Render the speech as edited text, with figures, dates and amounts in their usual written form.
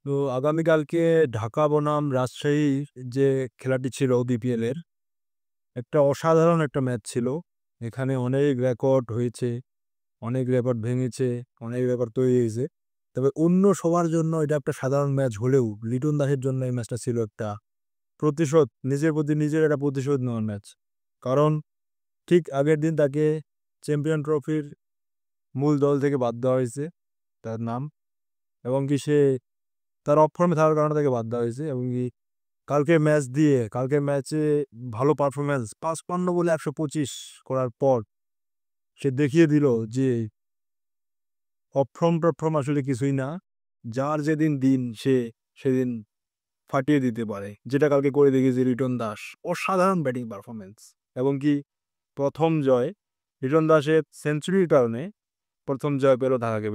তো আগামীকালকে ঢাকা বনাম রাজশাহীর যে খেলাটি ছিল বিপিএল এর একটা অসাধারণ একটা ম্যাচ ছিল। এখানে অনেক রেকর্ড হয়েছে, অনেক রেকর্ড ভেঙেছে, অনেক রেকর্ড তৈরি হয়েছে। তবে অন্য সবার জন্য এটা একটা সাধারণ ম্যাচ হলেও লিটন দাসের জন্য এই ম্যাচটা ছিল একটা প্রতিশোধ, নিজের প্রতি নিজের একটা প্রতিশোধ নেওয়ার ম্যাচ। কারণ ঠিক আগের দিন তাকে চ্যাম্পিয়ন ট্রফির মূল দল থেকে বাদ দেওয়া হয়েছে, তার নাম, এবং কি সে তার অফ ফর্মে থাকার কারণে তাকে বাদ দেওয়া হয়েছে। এবং কি কালকের ম্যাচে ভালো পারফরম্যান্স ৫৫ বলে ১২৫ করার পর সে দেখিয়ে দিল যে অফ ফর্ম টফর্ম আসলে কিছুই না। যার যেদিন দিন সে সেদিন ফাটিয়ে দিতে পারে, যেটা কালকে করে দেখিয়েছে লিটন দাস। অসাধারণ ব্যাটিং পারফরমেন্স। এবং কি প্রথম জয় লিটন দাসের সেঞ্চুরির কারণে প্রথম জয় পেল ঢাকা ক্যাপিটালস।